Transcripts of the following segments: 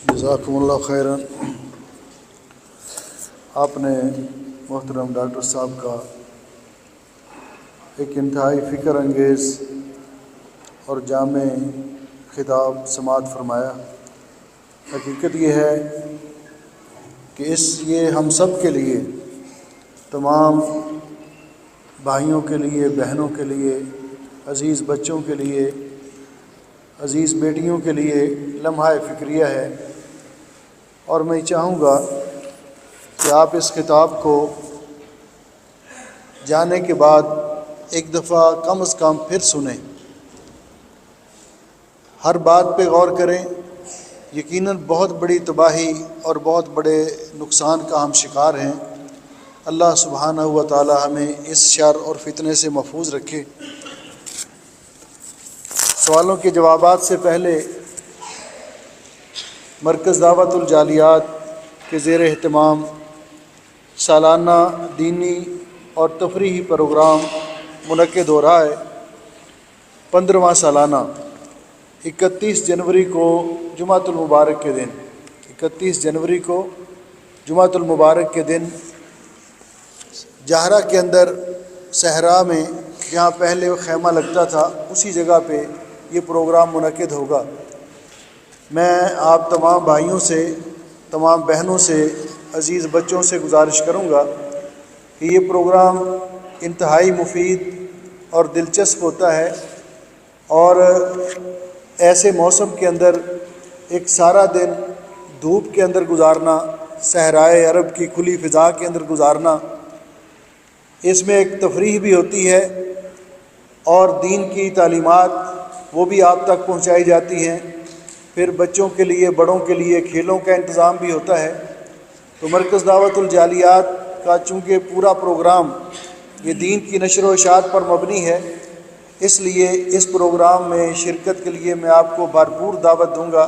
جزاکم اللہ خیرا۔ آپ نے محترم ڈاکٹر صاحب کا ایک انتہائی فکر انگیز اور جامع خطاب سماعت فرمایا۔ حقیقت یہ ہے کہ یہ ہم سب کے لیے، تمام بھائیوں کے لیے، بہنوں کے لیے، عزیز بچوں کے لیے، عزیز بیٹیوں کے لیے لمحہ فکریہ ہے، اور میں چاہوں گا کہ آپ اس خطاب کو جانے کے بعد ایک دفعہ کم از کم پھر سنیں، ہر بات پہ غور کریں۔ یقیناً بہت بڑی تباہی اور بہت بڑے نقصان کا ہم شکار ہیں۔ اللہ سبحانہ و تعالی ہمیں اس شر اور فتنے سے محفوظ رکھے۔ سوالوں کے جوابات سے پہلے مرکز دعوت الجالیات کے زیر اہتمام سالانہ دینی اور تفریحی پروگرام منعقد ہو رہا ہے۔ 15واں سالانہ 31 جنوری کو جمعۃ المبارک کے دن 31 جنوری کو جمعۃ المبارک کے دن جہرہ کے اندر صحرا میں، جہاں پہلے خیمہ لگتا تھا، اسی جگہ پہ یہ پروگرام منعقد ہوگا۔ میں آپ تمام بھائیوں سے، تمام بہنوں سے، عزیز بچوں سے گزارش کروں گا کہ یہ پروگرام انتہائی مفید اور دلچسپ ہوتا ہے، اور ایسے موسم کے اندر ایک سارا دن دھوپ کے اندر گزارنا، صحرائے عرب کی کھلی فضا کے اندر گزارنا، اس میں ایک تفریح بھی ہوتی ہے اور دین کی تعلیمات وہ بھی آپ تک پہنچائی جاتی ہیں۔ پھر بچوں کے لیے، بڑوں کے لیے کھیلوں کا انتظام بھی ہوتا ہے۔ تو مرکز دعوت الجالیات کا چونکہ پورا پروگرام یہ دین کی نشر و اشاعت پر مبنی ہے، اس لیے اس پروگرام میں شرکت کے لیے میں آپ کو بھرپور دعوت دوں گا۔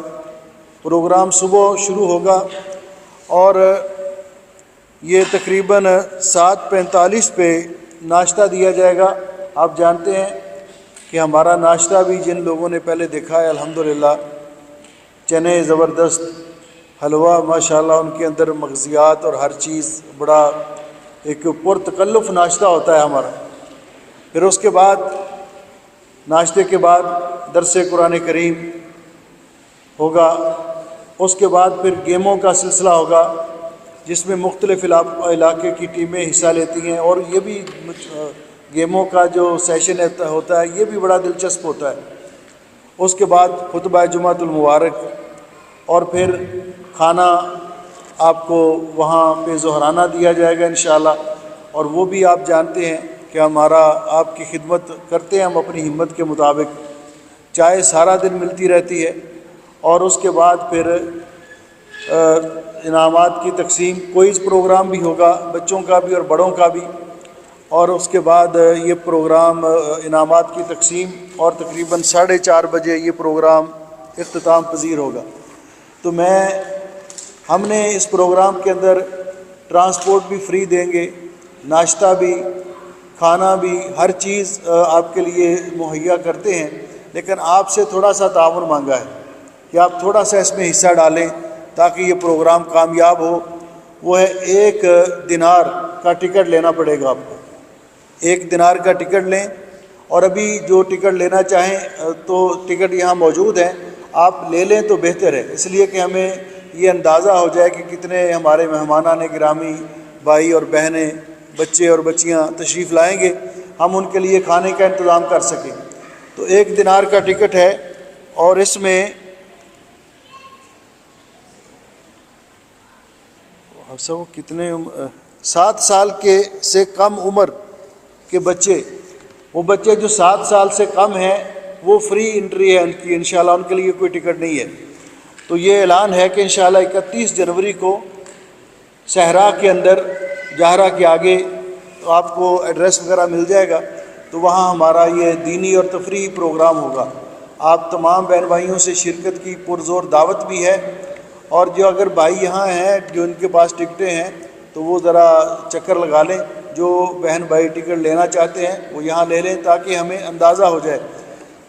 پروگرام صبح شروع ہوگا اور یہ تقریباً 7:45 پہ ناشتہ دیا جائے گا۔ آپ جانتے ہیں کہ ہمارا ناشتہ بھی جن لوگوں نے پہلے دیکھا ہے، الحمدللہ چنے زبردست، حلوہ ماشاءاللہ، ان کے اندر مغزیات اور ہر چیز، بڑا ایک پرتکلف ناشتہ ہوتا ہے ہمارا۔ پھر اس کے بعد، ناشتے کے بعد درس قرآن کریم ہوگا۔ اس کے بعد پھر گیموں کا سلسلہ ہوگا، جس میں مختلف علاقے کی ٹیمیں حصہ لیتی ہیں، اور یہ بھی گیموں کا جو سیشن ہوتا ہے یہ بھی بڑا دلچسپ ہوتا ہے۔ اس کے بعد خطبہ جمعۃ المبارک، اور پھر کھانا آپ کو وہاں پہ ظہرانہ دیا جائے گا انشاءاللہ، اور وہ بھی آپ جانتے ہیں کہ ہمارا آپ کی خدمت کرتے ہیں ہم اپنی ہمت کے مطابق۔ چائے سارا دن ملتی رہتی ہے، اور اس کے بعد پھر انعامات کی تقسیم، کوئز پروگرام بھی ہوگا، بچوں کا بھی اور بڑوں کا بھی، اور اس کے بعد یہ پروگرام انعامات کی تقسیم، اور تقریباً 4:30 بجے یہ پروگرام اختتام پذیر ہوگا۔ تو ہم نے اس پروگرام کے اندر ٹرانسپورٹ بھی فری دیں گے، ناشتہ بھی، کھانا بھی، ہر چیز آپ کے لیے مہیا کرتے ہیں، لیکن آپ سے تھوڑا سا تعاون مانگا ہے کہ آپ تھوڑا سا اس میں حصہ ڈالیں تاکہ یہ پروگرام کامیاب ہو۔ وہ ہے 1 دینار کا ٹکٹ لینا پڑے گا آپ کو۔ 1 دینار کا ٹکٹ لیں، اور ابھی جو ٹکٹ لینا چاہیں تو ٹکٹ یہاں موجود ہیں، آپ لے لیں تو بہتر ہے، اس لیے کہ ہمیں یہ اندازہ ہو جائے کہ کتنے ہمارے مہمانان گرامی، بھائی اور بہنیں، بچے اور بچیاں تشریف لائیں گے، ہم ان کے لیے کھانے کا انتظام کر سکیں۔ تو 1 دینار کا ٹکٹ ہے، اور اس میں کتنے 7 سال سے کم عمر کے بچے، وہ بچے جو 7 سال سے کم ہیں وہ فری انٹری ہے ان کی، انشاءاللہ ان کے لیے کوئی ٹکٹ نہیں ہے۔ تو یہ اعلان ہے کہ انشاءاللہ 31 جنوری کو صحرا کے اندر، جہرہ کے آگے، تو آپ کو ایڈریس وغیرہ مل جائے گا، تو وہاں ہمارا یہ دینی اور تفریحی پروگرام ہوگا۔ آپ تمام بہن بھائیوں سے شرکت کی پرزور دعوت بھی ہے، اور جو اگر بھائی یہاں ہیں جو ان کے پاس ٹکٹیں ہیں تو وہ ذرا چکر لگا لیں، جو بہن بھائی ٹکٹ لینا چاہتے ہیں وہ یہاں لے لیں تاکہ ہمیں اندازہ ہو جائے۔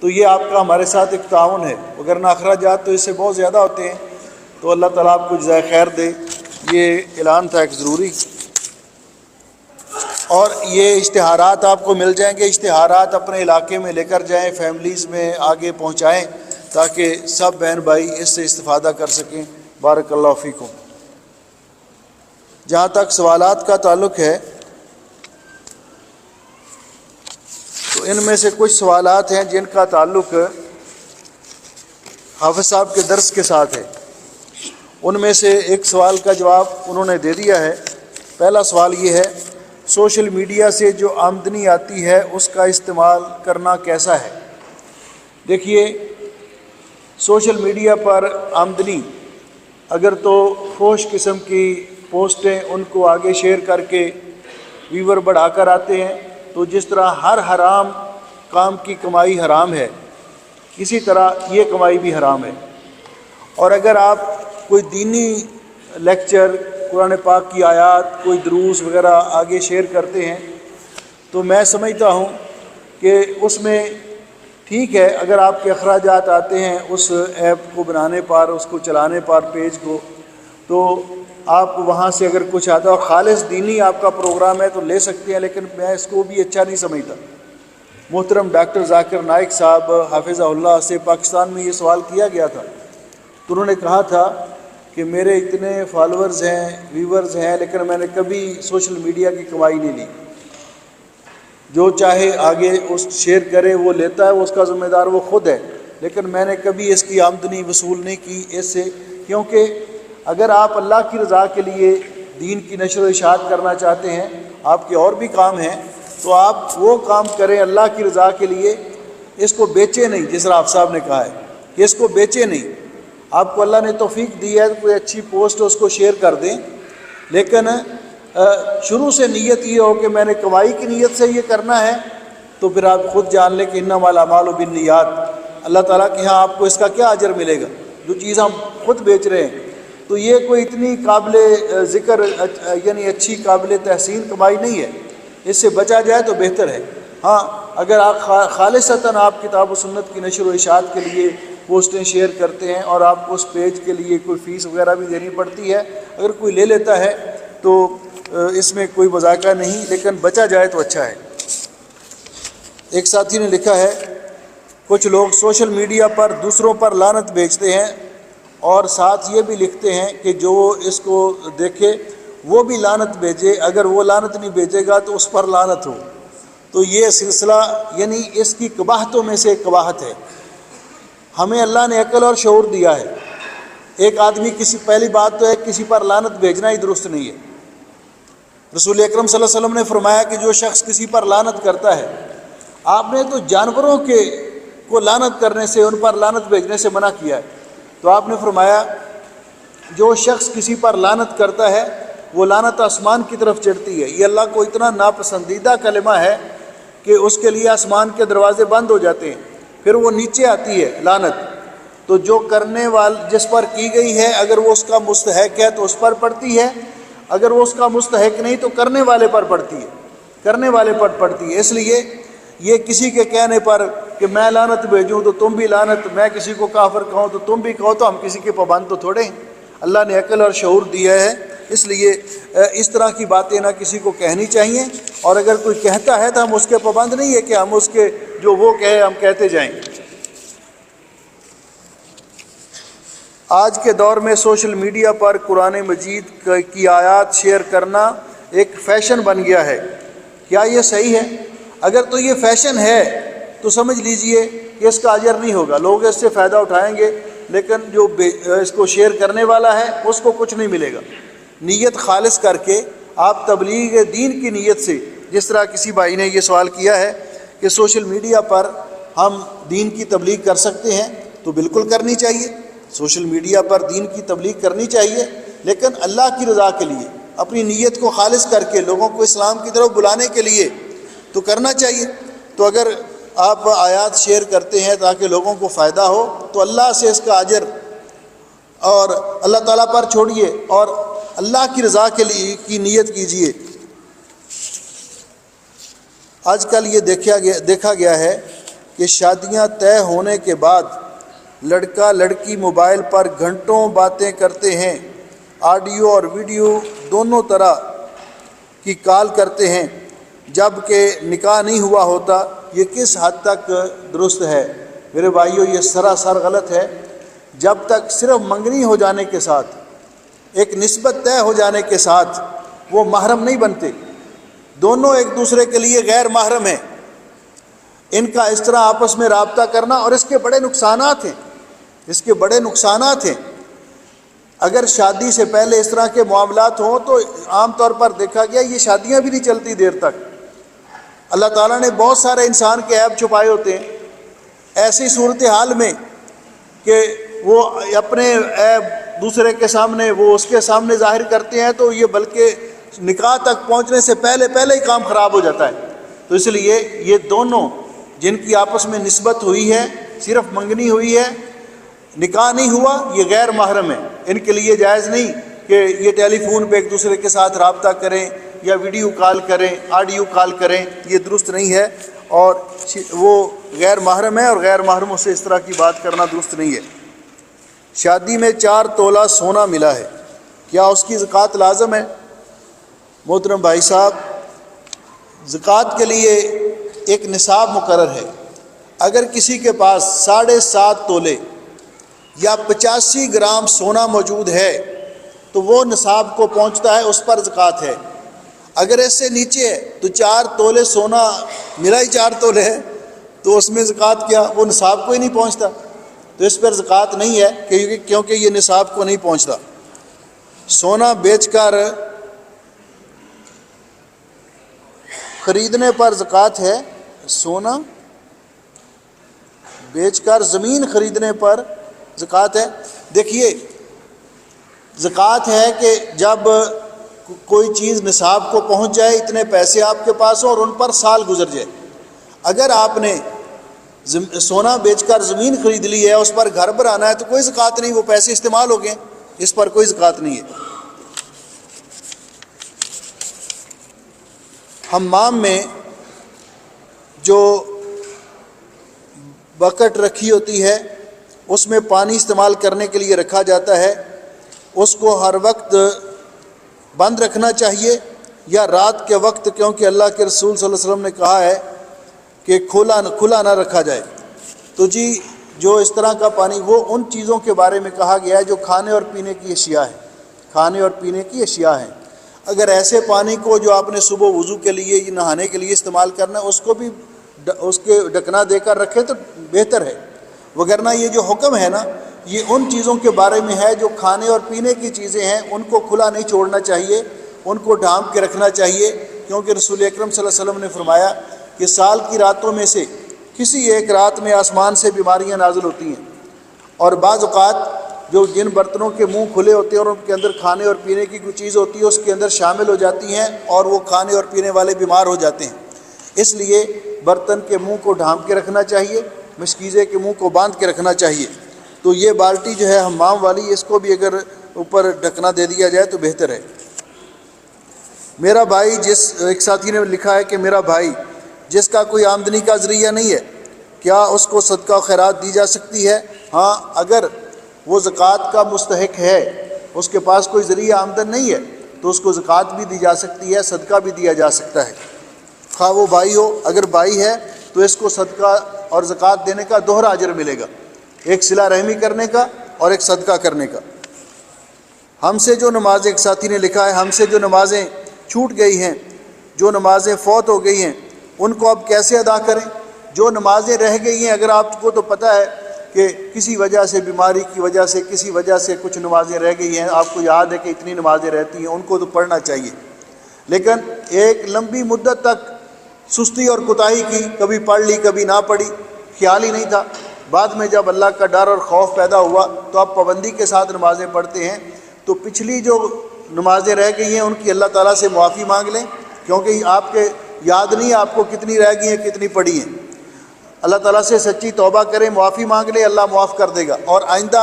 تو یہ آپ کا ہمارے ساتھ ایک تعاون ہے، وگرنہ اخراجات تو اس سے بہت زیادہ ہوتے ہیں۔ تو تو اللہ تعالیٰ آپ کو جزائے خیر دے۔ یہ اعلان تھا ایک ضروری، اور یہ اشتہارات آپ کو مل جائیں گے۔ اشتہارات اپنے علاقے میں لے کر جائیں، فیملیز میں آگے پہنچائیں تاکہ سب بہن بھائی اس سے استفادہ کر سکیں۔ بارک اللہ فیکم۔ جہاں تک سوالات کا تعلق ہے تو ان میں سے کچھ سوالات ہیں جن کا تعلق حافظ صاحب کے درس کے ساتھ ہے۔ ان میں سے ایک سوال کا جواب انہوں نے دے دیا ہے۔ پہلا سوال یہ ہے، سوشل میڈیا سے جو آمدنی آتی ہے اس کا استعمال کرنا کیسا ہے؟ دیکھیے، سوشل میڈیا پر آمدنی اگر تو فحش قسم کی پوسٹیں ان کو آگے شیئر کر کے ویور بڑھا کر آتے ہیں، تو جس طرح ہر حرام کام کی کمائی حرام ہے، اسی طرح یہ کمائی بھی حرام ہے۔ اور اگر آپ کوئی دینی لیکچر، قرآن پاک کی آیات، کوئی دروس وغیرہ آگے شیئر کرتے ہیں تو میں سمجھتا ہوں کہ اس میں ٹھیک ہے، اگر آپ کے اخراجات آتے ہیں اس ایپ کو بنانے پر، اس کو چلانے پر، پیج کو، تو آپ وہاں سے اگر کچھ آتا ہے اور خالص دینی آپ کا پروگرام ہے تو لے سکتے ہیں، لیکن میں اس کو بھی اچھا نہیں سمجھتا۔ محترم ڈاکٹر ذاکر نائک صاحب حافظہ اللہ سے پاکستان میں یہ سوال کیا گیا تھا، تو انہوں نے کہا تھا کہ میرے اتنے فالورز ہیں، ویورز ہیں، لیکن میں نے کبھی سوشل میڈیا کی کمائی نہیں لی۔ جو چاہے آگے اس شیئر کرے، وہ لیتا ہے، وہ اس کا ذمہ دار وہ خود ہے، لیکن میں نے کبھی اس کی آمدنی وصول نہیں کی اس سے، کیونکہ اگر آپ اللہ کی رضا کے لیے دین کی نشر و اشاعت کرنا چاہتے ہیں، آپ کے اور بھی کام ہیں، تو آپ وہ کام کریں اللہ کی رضا کے لیے، اس کو بیچے نہیں، جس طرح آپ صاحب نے کہا ہے کہ اس کو بیچے نہیں۔ آپ کو اللہ نے توفیق دی ہے، کوئی اچھی پوسٹ اس کو شیئر کر دیں، لیکن شروع سے نیت یہ ہو کہ میں نے کمائی کی نیت سے یہ کرنا ہے، تو پھر آپ خود جان لیں کہ انما الاعمال بالنیات، اللہ تعالیٰ کے ہاں آپ کو اس کا کیا اجر ملے گا، جو چیز ہم خود بیچ رہے ہیں۔ تو یہ کوئی اتنی قابل ذکر یعنی اچھی قابل تحسین کمائی نہیں ہے، اس سے بچا جائے تو بہتر ہے۔ ہاں، اگر آپ خالصتاً آپ کتاب و سنت کی نشر و اشاعت کے لیے پوسٹیں شیئر کرتے ہیں اور آپ کو اس پیج کے لیے کوئی فیس وغیرہ بھی دینی پڑتی ہے، اگر کوئی لے لیتا ہے تو اس میں کوئی مذاکرہ نہیں، لیکن بچا جائے تو اچھا ہے۔ ایک ساتھی نے لکھا ہے، کچھ لوگ سوشل میڈیا پر دوسروں پر لعنت بھیجتے ہیں اور ساتھ یہ بھی لکھتے ہیں کہ جو اس کو دیکھے وہ بھی لعنت بھیجے، اگر وہ لعنت نہیں بھیجے گا تو اس پر لعنت ہو۔ تو یہ سلسلہ یعنی اس کی قباحتوں میں سے ایک قباحت ہے۔ ہمیں اللہ نے عقل اور شعور دیا ہے۔ ایک آدمی پہلی بات تو ہے کسی پر لعنت بھیجنا ہی درست نہیں ہے۔ رسول اکرم صلی اللہ علیہ وسلم نے فرمایا کہ جو شخص کسی پر لعنت کرتا ہے، آپ نے تو جانوروں کو لعنت کرنے سے، ان پر لعنت بھیجنے سے منع کیا ہے، تو آپ نے فرمایا جو شخص کسی پر لعنت کرتا ہے وہ لعنت آسمان کی طرف چڑھتی ہے۔ یہ اللہ کو اتنا ناپسندیدہ کلمہ ہے کہ اس کے لیے آسمان کے دروازے بند ہو جاتے ہیں، پھر وہ نیچے آتی ہے لعنت۔ تو جو کرنے جس پر کی گئی ہے، اگر وہ اس کا مستحق ہے تو اس پر پڑتی ہے، اگر وہ اس کا مستحق نہیں تو کرنے والے پر پڑتی ہے، کرنے والے پر پڑتی ہے۔ اس لیے یہ کسی کے کہنے پر کہ میں لعنت بھیجوں تو تم بھی لعنت، میں کسی کو کافر کہوں تو تم بھی کہو، تو ہم کسی کے پابند تو تھوڑے ہیں۔ اللہ نے عقل اور شعور دیا ہے، اس لیے اس طرح کی باتیں نہ کسی کو کہنی چاہیے، اور اگر کوئی کہتا ہے تو ہم اس کے پابند نہیں ہے کہ ہم اس کے جو وہ کہے ہم کہتے جائیں۔ آج کے دور میں سوشل میڈیا پر قرآن مجید کی آیات شیئر کرنا ایک فیشن بن گیا ہے، کیا یہ صحیح ہے؟ اگر تو یہ فیشن ہے تو سمجھ لیجئے کہ اس کا اجر نہیں ہوگا، لوگ اس سے فائدہ اٹھائیں گے، لیکن جو اس کو شیئر کرنے والا ہے اس کو کچھ نہیں ملے گا۔ نیت خالص کر کے آپ تبلیغ دین کی نیت سے، جس طرح کسی بھائی نے یہ سوال کیا ہے کہ سوشل میڈیا پر ہم دین کی تبلیغ کر سکتے ہیں، تو بالکل کرنی چاہیے، سوشل میڈیا پر دین کی تبلیغ کرنی چاہیے، لیکن اللہ کی رضا کے لیے، اپنی نیت کو خالص کر کے لوگوں کو اسلام کی طرف بلانے کے لیے تو کرنا چاہیے۔ تو اگر آپ آیات شیئر کرتے ہیں تاکہ لوگوں کو فائدہ ہو تو اللہ سے اس کا اجر اور اللہ تعالیٰ پر چھوڑیے اور اللہ کی رضا کے لیے کی نیت کیجیے۔ آج کل یہ دیکھا گیا ہے کہ شادیاں طے ہونے کے بعد لڑکا لڑکی موبائل پر گھنٹوں باتیں کرتے ہیں، آڈیو اور ویڈیو دونوں طرح کی کال کرتے ہیں جبکہ نکاح نہیں ہوا ہوتا، یہ کس حد تک درست ہے؟ میرے بھائیو، یہ سراسر غلط ہے۔ جب تک صرف منگنی ہو جانے کے ساتھ، ایک نسبت طے ہو جانے کے ساتھ وہ محرم نہیں بنتے، دونوں ایک دوسرے کے لیے غیر محرم ہیں۔ ان کا اس طرح آپس میں رابطہ کرنا، اور اس کے بڑے نقصانات ہیں، اس کے بڑے نقصانات ہیں۔ اگر شادی سے پہلے اس طرح کے معاملات ہوں تو عام طور پر دیکھا گیا یہ شادیاں بھی نہیں چلتی دیر تک۔ اللہ تعالیٰ نے بہت سارے انسان کے عیب چھپائے ہوتے ہیں ایسی صورتحال میں کہ وہ اپنے عیب دوسرے کے سامنے، وہ اس کے سامنے ظاہر کرتے ہیں، تو یہ بلکہ نکاح تک پہنچنے سے پہلے ہی کام خراب ہو جاتا ہے۔ تو اس لیے یہ دونوں جن کی آپس میں نسبت ہوئی ہے، صرف منگنی ہوئی ہے، نکاح نہیں ہوا، یہ غیر محرم ہے۔ ان کے لیے جائز نہیں کہ یہ ٹیلی فون پہ ایک دوسرے کے ساتھ رابطہ کریں یا ویڈیو کال کریں، آڈیو کال کریں، یہ درست نہیں ہے، اور وہ غیر محرم ہے، اور غیر محرموں سے اس طرح کی بات کرنا درست نہیں ہے۔ شادی میں 4 تولہ سونا ملا ہے، کیا اس کی زکوٰۃ لازم ہے؟ محترم بھائی صاحب، زکوٰۃ کے لیے ایک نصاب مقرر ہے۔ اگر کسی کے پاس 7.5 تولے یا 85 گرام سونا موجود ہے تو وہ نصاب کو پہنچتا ہے، اس پر زکوٰۃ ہے۔ اگر اس سے نیچے ہے تو 4 تولے سونا ملا ہی 4 تولے ہے، تو اس میں زکوٰۃ کیا؟ وہ نصاب کو ہی نہیں پہنچتا، تو اس پر زکوٰۃ نہیں ہے، کیونکہ یہ نصاب کو نہیں پہنچتا۔ سونا بیچ کر خریدنے پر زکوٰۃ ہے، سونا بیچ کر زمین خریدنے پر زکوٰۃ ہے۔ دیکھیے، زکوٰۃ ہے کہ جب کوئی چیز نصاب کو پہنچ جائے، اتنے پیسے آپ کے پاس ہوں اور ان پر سال گزر جائے۔ اگر آپ نے سونا بیچ کر زمین خرید لی ہے، اس پر گھر بنانا ہے، تو کوئی زکوٰۃ نہیں، وہ پیسے استعمال ہو گئے، اس پر کوئی زکوٰۃ نہیں ہے۔ حمام میں جو بکٹ رکھی ہوتی ہے، اس میں پانی استعمال کرنے کے لیے رکھا جاتا ہے، اس کو ہر وقت بند رکھنا چاہیے یا رات کے وقت؟ کیونکہ اللہ کے رسول صلی اللہ علیہ وسلم نے کہا ہے کہ کھلا نہ رکھا جائے۔ تو جی، جو اس طرح کا پانی، وہ ان چیزوں کے بارے میں کہا گیا ہے جو کھانے اور پینے کی اشیاء ہیں، کھانے اور پینے کی اشیاء ہیں۔ اگر ایسے پانی کو جو آپ نے صبح وضو کے لیے یا نہانے کے لیے استعمال کرنا ہے، اس کو بھی اس کے ڈھکنا دے کر رکھے تو بہتر ہے، وگرنہ یہ جو حکم ہے نا، یہ ان چیزوں کے بارے میں ہے جو کھانے اور پینے کی چیزیں ہیں، ان کو کھلا نہیں چھوڑنا چاہیے، ان کو ڈھانپ کے رکھنا چاہیے، کیونکہ رسول اکرم صلی اللہ علیہ وسلم نے فرمایا کہ سال کی راتوں میں سے کسی ایک رات میں آسمان سے بیماریاں نازل ہوتی ہیں، اور بعض اوقات جن برتنوں کے منہ کھلے ہوتے ہیں اور ان کے اندر کھانے اور پینے کی کوئی چیز ہوتی ہے، اس کے اندر شامل ہو جاتی ہیں اور وہ کھانے اور پینے والے بیمار ہو جاتے ہیں۔ اس لیے برتن کے منہ کو ڈھانپ کے رکھنا چاہیے، مشکیزے کے منہ کو باندھ کے رکھنا چاہیے۔ تو یہ بالٹی جو ہے حمام والی، اس کو بھی اگر اوپر ڈھکنا دے دیا جائے تو بہتر ہے۔ میرا بھائی، ایک ساتھی نے لکھا ہے کہ میرا بھائی جس کا کوئی آمدنی کا ذریعہ نہیں ہے، کیا اس کو صدقہ و خیرات دی جا سکتی ہے؟ ہاں، اگر وہ زکوٰۃ کا مستحق ہے، اس کے پاس کوئی ذریعہ آمدن نہیں ہے، تو اس کو زکوٰۃ بھی دی جا سکتی ہے، صدقہ بھی دیا جا سکتا ہے، خواہ وہ بھائی ہو۔ اگر بھائی ہے تو اس کو صدقہ اور زکوٰۃ دینے کا دوہرا اجر ملے گا، ایک صلہ رحمی کرنے کا اور ایک صدقہ کرنے کا۔ ہم سے جو نمازیں، ایک ساتھی نے لکھا ہے، ہم سے جو نمازیں چھوٹ گئی ہیں، جو نمازیں فوت ہو گئی ہیں، ان کو اب کیسے ادا کریں؟ جو نمازیں رہ گئی ہیں، اگر آپ کو تو پتہ ہے کہ کسی وجہ سے، بیماری کی وجہ سے، کسی وجہ سے کچھ نمازیں رہ گئی ہیں، آپ کو یاد ہے کہ اتنی نمازیں رہتی ہیں، ان کو تو پڑھنا چاہیے۔ لیکن ایک لمبی مدت تک سستی اور کوتاہی کی، کبھی پڑھ لی کبھی نہ پڑھی، خیال ہی نہیں تھا، بعد میں جب اللہ کا ڈر اور خوف پیدا ہوا تو آپ پابندی کے ساتھ نمازیں پڑھتے ہیں، تو پچھلی جو نمازیں رہ گئی ہیں ان کی اللہ تعالیٰ سے معافی مانگ لیں، کیونکہ آپ کے یاد نہیں آپ کو کتنی رہ گئی ہیں، کتنی پڑھی ہیں۔ اللہ تعالیٰ سے سچی توبہ کریں، معافی مانگ لیں، اللہ معاف کر دے گا، اور آئندہ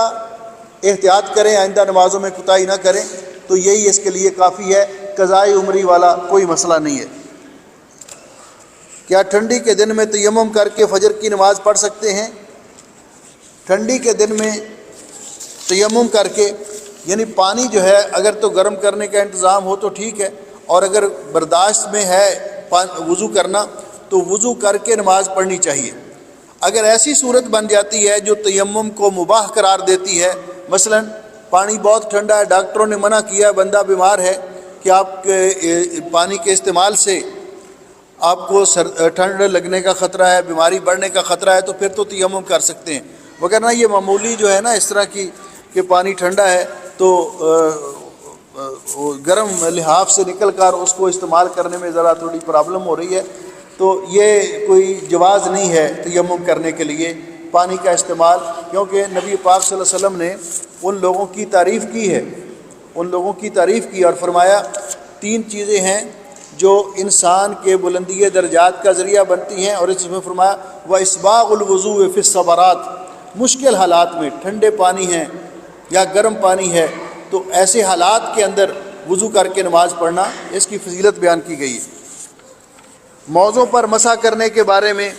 احتیاط کریں، آئندہ نمازوں میں کوتاہی نہ کریں، تو یہی اس کے لیے کافی ہے، قضاء عمری والا کوئی مسئلہ نہیں ہے۔ کیا ٹھنڈی کے دن میں تیمم کر کے فجر کی نماز پڑھ سکتے ہیں؟ ٹھنڈی کے دن میں تیمم کر کے، یعنی پانی جو ہے اگر تو گرم کرنے کا انتظام ہو تو ٹھیک ہے، اور اگر برداشت میں ہے وضو کرنا تو وضو کر کے نماز پڑھنی چاہیے۔ اگر ایسی صورت بن جاتی ہے جو تیمم کو مباح قرار دیتی ہے، مثلا پانی بہت ٹھنڈا ہے، ڈاکٹروں نے منع کیا ہے، بندہ بیمار ہے کہ آپ کے پانی کے استعمال سے آپ کو ٹھنڈ لگنے کا خطرہ ہے، بیماری بڑھنے کا خطرہ ہے، تو پھر تو تیمم کر سکتے ہیں، وگرنہ یہ معمولی جو ہے نا اس طرح کی کہ پانی ٹھنڈا ہے تو گرم لحاف سے نکل کر اس کو استعمال کرنے میں ذرا تھوڑی پرابلم ہو رہی ہے، تو یہ کوئی جواز نہیں ہے تیمم کرنے کے لیے پانی کا استعمال، کیونکہ نبی پاک صلی اللہ علیہ وسلم نے ان لوگوں کی تعریف کی ہے، ان لوگوں کی تعریف کی اور فرمایا 3 چیزیں ہیں جو انسان کے بلندی درجات کا ذریعہ بنتی ہیں، اور اس میں فرمایا وَإِسْبَاغُ الْوُضُوءِ فِي الصَّبَرَاتِ، مشکل حالات میں، ٹھنڈے پانی ہیں یا گرم پانی ہے تو ایسے حالات کے اندر وضو کر کے نماز پڑھنا، اس کی فضیلت بیان کی گئی ہے۔ موزوں پر مسح کرنے کے بارے میں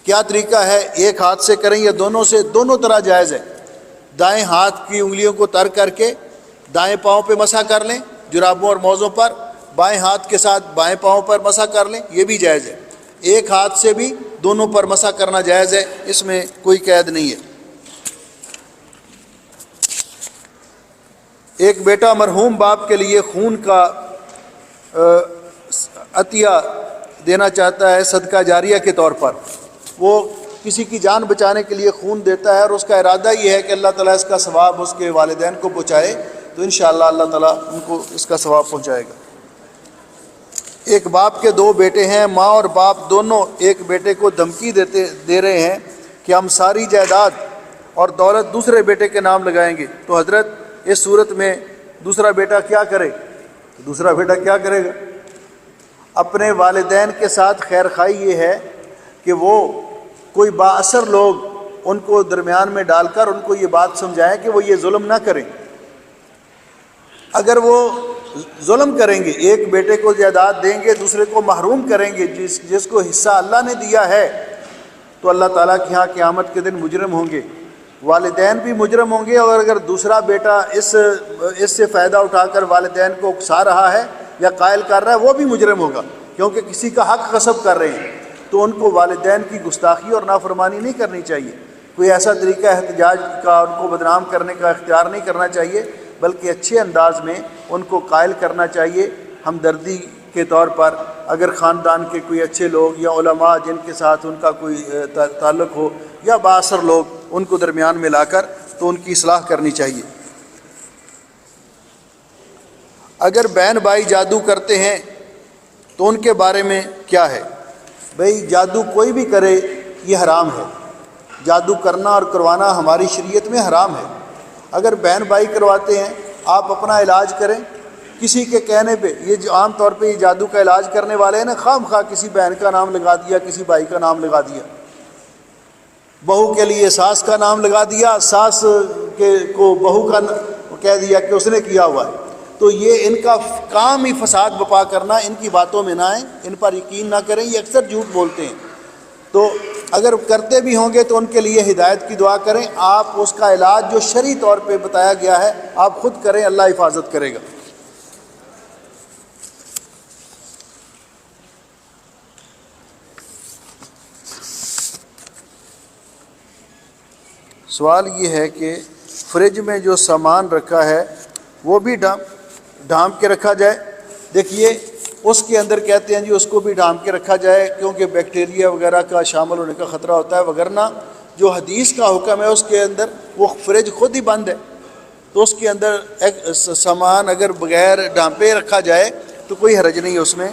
کیا طریقہ ہے، ایک ہاتھ سے کریں یا دونوں سے؟ دونوں طرح جائز ہے، دائیں ہاتھ کی انگلیوں کو تر کر کے دائیں پاؤں پہ مسح کر لیں جرابوں اور موزوں پر، بائیں ہاتھ کے ساتھ بائیں پاؤں پر مسح کر لیں، یہ بھی جائز ہے۔ ایک ہاتھ سے بھی دونوں پر مسح کرنا جائز ہے، اس میں کوئی قید نہیں ہے۔ ایک بیٹا مرحوم باپ کے لیے خون کا عطیہ دینا چاہتا ہے صدقہ جاریہ کے طور پر، وہ کسی کی جان بچانے کے لیے خون دیتا ہے اور اس کا ارادہ یہ ہے کہ اللہ تعالیٰ اس کا ثواب اس کے والدین کو پہنچائے، تو انشاءاللہ اللہ تعالیٰ ان کو اس کا ثواب پہنچائے گا۔ ایک باپ کے 2 بیٹے ہیں، ماں اور باپ دونوں ایک بیٹے کو دھمکی دے رہے ہیں کہ ہم ساری جائیداد اور دولت دوسرے بیٹے کے نام لگائیں گے، تو حضرت اس صورت میں دوسرا بیٹا کیا کرے؟ دوسرا بیٹا کیا کرے گا؟ اپنے والدین کے ساتھ خیر خواہی یہ ہے کہ وہ کوئی با اثر لوگ ان کو درمیان میں ڈال کر ان کو یہ بات سمجھائیں کہ وہ یہ ظلم نہ کریں۔ اگر وہ ظلم کریں گے، ایک بیٹے کو جائیداد دیں گے، دوسرے کو محروم کریں گے، جس کو حصہ اللہ نے دیا ہے، تو اللہ تعالیٰ کے ہاں قیامت کے دن مجرم ہوں گے، والدین بھی مجرم ہوں گے، اور اگر دوسرا بیٹا اس سے فائدہ اٹھا کر والدین کو اکسا رہا ہے یا قائل کر رہا ہے، وہ بھی مجرم ہوگا، کیونکہ کسی کا حق غصب کر رہے ہیں، تو ان کو والدین کی گستاخی اور نافرمانی نہیں کرنی چاہیے۔ کوئی ایسا طریقہ احتجاج کا ان کو بدنام کرنے کا اختیار نہیں کرنا چاہیے، بلکہ اچھے انداز میں ان کو قائل کرنا چاہیے، ہمدردی کے طور پر۔ اگر خاندان کے کوئی اچھے لوگ یا علماء جن کے ساتھ ان کا کوئی تعلق ہو یا بااثر لوگ، ان کو درمیان میں لا کر تو ان کی اصلاح کرنی چاہیے۔ اگر بہن بھائی جادو کرتے ہیں تو ان کے بارے میں کیا ہے؟ بھئی جادو کوئی بھی کرے یہ حرام ہے، جادو کرنا اور کروانا ہماری شریعت میں حرام ہے۔ اگر بہن بھائی کرواتے ہیں، آپ اپنا علاج کریں کسی کے کہنے پہ۔ یہ جو عام طور پہ یہ جادو کا علاج کرنے والے ہیں نا، خواہ مخواہ کسی بہن کا نام لگا دیا، کسی بھائی کا نام لگا دیا، بہو کے لیے ساس کا نام لگا دیا، ساس کو بہو کا کہہ دیا کہ اس نے کیا ہوا ہے، تو یہ ان کا کام ہی فساد بپا کرنا، ان کی باتوں میں نہ آئیں، ان پر یقین نہ کریں، یہ اکثر جھوٹ بولتے ہیں۔ تو اگر کرتے بھی ہوں گے تو ان کے لیے ہدایت کی دعا کریں، آپ اس کا علاج جو شرعی طور پہ بتایا گیا ہے آپ خود کریں، اللہ حفاظت کرے گا۔ سوال یہ ہے کہ فریج میں جو سامان رکھا ہے وہ بھی ڈھانپ کے رکھا جائے؟ دیکھیے اس کے اندر کہتے ہیں جی اس کو بھی ڈھانپ کے رکھا جائے، کیونکہ بیکٹیریا وغیرہ کا شامل ہونے کا خطرہ ہوتا ہے، وگرنہ جو حدیث کا حکم ہے اس کے اندر وہ فریج خود ہی بند ہے، تو اس کے اندر ایک سامان اگر بغیر ڈھانپے رکھا جائے تو کوئی حرج نہیں ہے اس میں،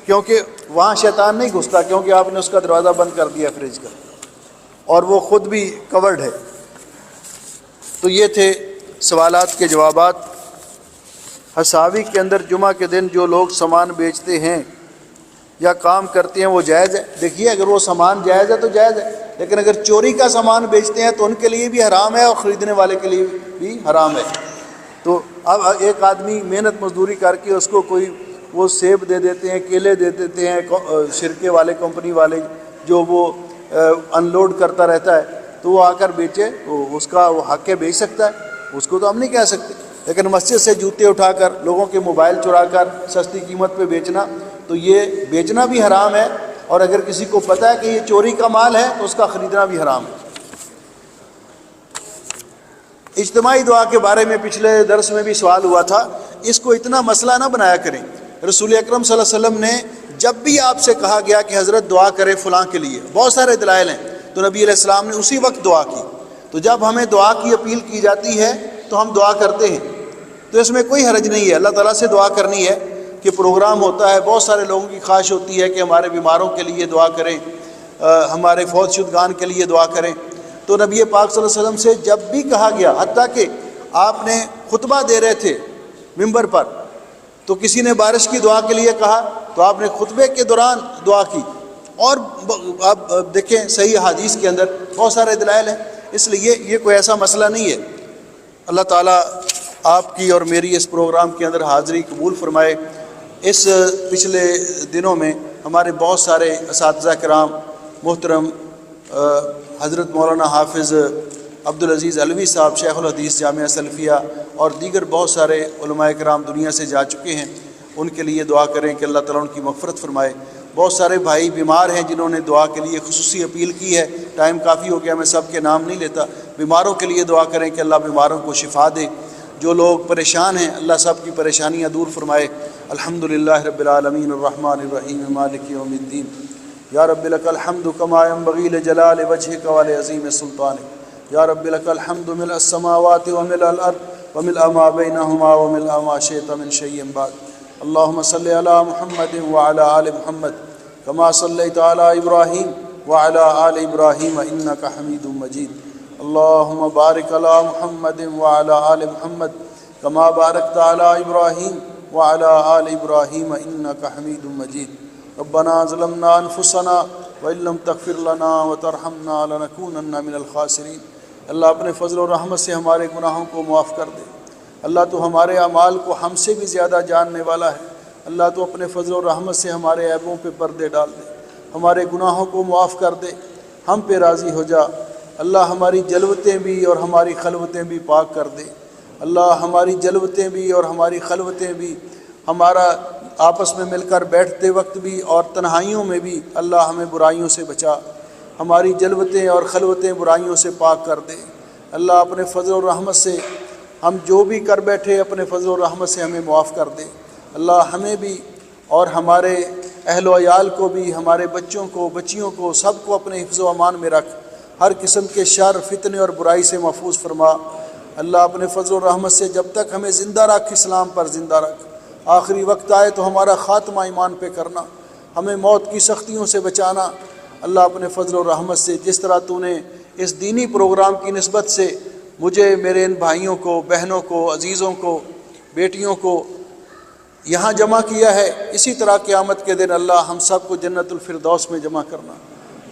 کیونکہ وہاں شیطان نہیں گھستا، کیونکہ آپ نے اس کا دروازہ بند کر دیا فریج کا، اور وہ خود بھی کورڈ ہے۔ تو یہ تھے سوالات کے جوابات۔ حساوی کے اندر جمعہ کے دن جو لوگ سامان بیچتے ہیں یا کام کرتے ہیں وہ جائز ہے؟ دیکھیے اگر وہ سامان جائز ہے تو جائز ہے، لیکن اگر چوری کا سامان بیچتے ہیں تو ان کے لیے بھی حرام ہے اور خریدنے والے کے لیے بھی حرام ہے۔ تو اب ایک آدمی محنت مزدوری کر کے اس کو کوئی وہ سیب دے دیتے ہیں، کیلے دے دیتے ہیں، سرکے والے کمپنی والے جو وہ ان لوڈ کرتا رہتا ہے، تو وہ آ کر بیچے، اس کا وہ حق ہے، بیچ سکتا ہے، اس کو تو ہم نہیں کہہ سکتے. لیکن مسجد سے جوتے اٹھا کر، لوگوں کے موبائل چرا کر سستی قیمت پہ بیچنا، تو یہ بیچنا بھی حرام ہے، اور اگر کسی کو پتہ ہے کہ یہ چوری کا مال ہے تو اس کا خریدنا بھی حرام ہے. اجتماعی دعا کے بارے میں پچھلے درس میں بھی سوال ہوا تھا. اس کو اتنا مسئلہ نہ بنایا کریں. رسول اکرم صلی اللہ علیہ وسلم نے جب بھی آپ سے کہا گیا کہ حضرت دعا کرے فلاں کے لیے، بہت سارے دلائل ہیں، تو نبی علیہ السلام نے اسی وقت دعا کی. تو جب ہمیں دعا کی اپیل کی جاتی ہے تو ہم دعا کرتے ہیں، تو اس میں کوئی حرج نہیں ہے. اللہ تعالیٰ سے دعا کرنی ہے کہ پروگرام ہوتا ہے، بہت سارے لوگوں کی خواہش ہوتی ہے کہ ہمارے بیماروں کے لیے دعا کریں، ہمارے فوت شدگان کے لیے دعا کریں. تو نبی پاک صلی اللہ علیہ وسلم سے جب بھی کہا گیا، حتیٰ کہ آپ نے خطبہ دے رہے تھے ممبر پر، تو کسی نے بارش کی دعا کے لیے کہا تو آپ نے خطبے کے دوران دعا کی. اور آپ دیکھیں صحیح حدیث کے اندر بہت سارے دلائل ہیں، اس لیے یہ کوئی ایسا مسئلہ نہیں ہے. اللہ تعالیٰ آپ کی اور میری اس پروگرام کے اندر حاضری قبول فرمائے. اس پچھلے دنوں میں ہمارے بہت سارے اساتذہ کرام محترم حضرت مولانا حافظ عبدالعزیز علوی صاحب شیخ الحدیث جامعہ سلفیہ اور دیگر بہت سارے علماء کرام دنیا سے جا چکے ہیں. ان کے لیے دعا کریں کہ اللہ تعالیٰ ان کی مغفرت فرمائے. بہت سارے بھائی بیمار ہیں جنہوں نے دعا کے لیے خصوصی اپیل کی ہے. ٹائم کافی ہو گیا، میں سب کے نام نہیں لیتا. بیماروں کے لیے دعا کریں کہ اللہ بیماروں کو شفا دے. جو لوگ پریشان ہیں اللہ سب کی پریشانیاں دور فرمائے. الحمدللہ رب العالمین الرحمن الرحیم مالک یوم الدین. یا رب لک الحمد کما ینبغی لجلال وجہک ولعظیم سلطانک. یا رب لک الحمد ملء السماوات وملء الارض وملء ما بینہما وملء ما شئت من شیء بعد. اللہم صلی علی محمد وعلی آل محمد کما صلیت علی ابراہیم وعلی آل ابراہیم انک حمید مجید. اللہم بارک علی محمد وعلی آل محمد کما بارکت علی ابراہیم وعلی آل ابراہیم انک حمید مجید. ربنا ظلمنا انفسنا وان لم تغفر لنا وترحمنا لنکونن من الخاسرین. اللہ اپنے فضل و رحمت سے ہمارے گناہوں کو معاف کر دے. اللہ تو ہمارے اعمال کو ہم سے بھی زیادہ جاننے والا ہے. اللہ تو اپنے فضل و رحمت سے ہمارے عیبوں پہ پردے ڈال دے، ہمارے گناہوں کو معاف کر دے، ہم پہ راضی ہو جا. اللہ ہماری جلوتیں بھی اور ہماری خلوتیں بھی پاک کر دے. اللہ ہماری جلوتیں بھی اور ہماری خلوتیں بھی، ہمارا آپس میں مل کر بیٹھتے وقت بھی اور تنہائیوں میں بھی اللہ ہمیں برائیوں سے بچا. ہماری جلوتیں اور خلوتیں برائیوں سے پاک کر دے. اللہ اپنے فضل و رحمت سے ہم جو بھی کر بیٹھے اپنے فضل و رحمت سے ہمیں معاف کر دے. اللہ ہمیں بھی اور ہمارے اہل و عیال کو بھی، ہمارے بچوں کو، بچیوں کو، سب کو اپنے حفظ و امان میں رکھ. ہر قسم کے شر، فتنے اور برائی سے محفوظ فرما. اللہ اپنے فضل و رحمت سے جب تک ہمیں زندہ رکھ، اسلام پر زندہ رکھ. آخری وقت آئے تو ہمارا خاتمہ ایمان پہ کرنا، ہمیں موت کی سختیوں سے بچانا. اللہ اپنے فضل و رحمت سے جس طرح تو نے اس دینی پروگرام کی نسبت سے مجھے، میرے ان بھائیوں کو، بہنوں کو، عزیزوں کو، بیٹیوں کو یہاں جمع کیا ہے، اسی طرح قیامت کے دن اللہ ہم سب کو جنت الفردوس میں جمع کرنا.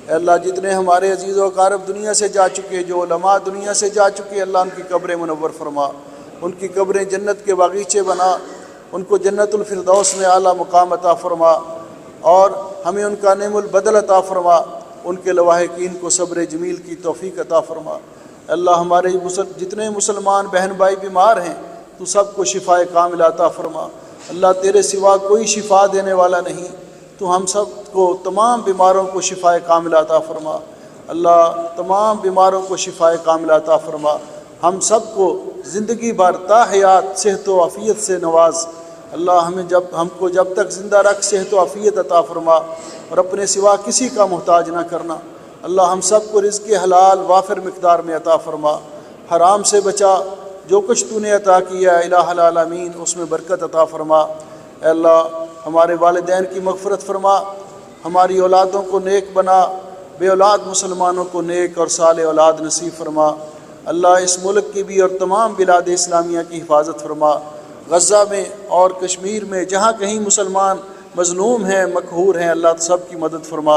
اے اللہ جتنے ہمارے عزیز و اقارب دنیا سے جا چکے، جو علماء دنیا سے جا چکے، اللہ ان کی قبریں منور فرما، ان کی قبریں جنت کے باغیچے بنا، ان کو جنت الفردوس میں اعلیٰ مقام عطا فرما، اور ہمیں ان کا نعم البدل عطا فرما. ان کے لواحقین کو صبر جمیل کی توفیق عطا فرما. اللہ ہمارے جتنے مسلمان بہن بھائی بیمار ہیں تو سب کو شفا کامل عطا فرما. اللہ تیرے سوا کوئی شفا دینے والا نہیں، تو ہم سب کو تمام بیماروں کو شفا کامل عطا فرما. اللہ تمام بیماروں کو شفا کامل عطا فرما. ہم سب کو زندگی بھر تا حیات صحت و عافیت سے نواز. اللہ ہم کو جب تک زندہ رکھ صحت و عافیت عطا فرما، اور اپنے سوا کسی کا محتاج نہ کرنا. اللہ ہم سب کو رزق حلال وافر مقدار میں عطا فرما. حرام سے بچا. جو کچھ تو نے عطا کیا الہ العالمین اس میں برکت عطا فرما. اے اللہ ہمارے والدین کی مغفرت فرما، ہماری اولادوں کو نیک بنا، بے اولاد مسلمانوں کو نیک اور صالح اولاد نصیب فرما. اللہ اس ملک کی بھی اور تمام بلاد اسلامیہ کی حفاظت فرما. غزہ میں اور کشمیر میں جہاں کہیں مسلمان مظلوم ہیں، مقہور ہیں، اللہ سب کی مدد فرما.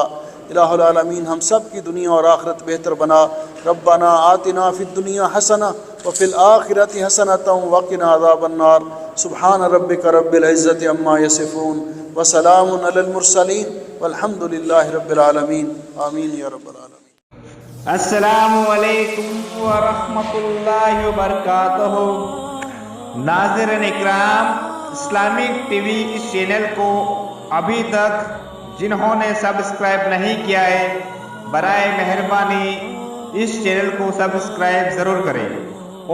الہ العالمین ہم سب کی دنیا اور آخرت بہتر بنا. ربنا آتنا فی الدنیا حسنہ وفی الآخرۃ حسنۃ وقنا عذاب النار. سبحان ربک رب العزۃ عما یصفون وسلام علی المرسلین والحمد للہ رب العالمین. آمین یا رب العالمین. السلام علیکم ورحمۃ اللہ وبرکاتہ۔ ناظرین اکرام، اسلامک ٹی وی اس چینل کو ابھی تک جنہوں نے سبسکرائب نہیں کیا ہے، برائے مہربانی اس چینل کو سبسکرائب ضرور کریں،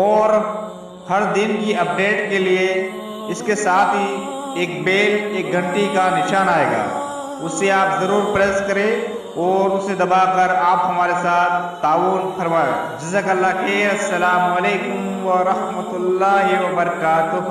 اور ہر دن کی اپڈیٹ کے لیے اس کے ساتھ ہی ایک گھنٹی کا نشان آئے گا، اسے آپ ضرور پریس کریں اور اسے دبا کر آپ ہمارے ساتھ تعاون فرمائیں۔ جزاک اللہ خیر۔ السلام علیکم ورحمۃ اللہ وبرکاتہ۔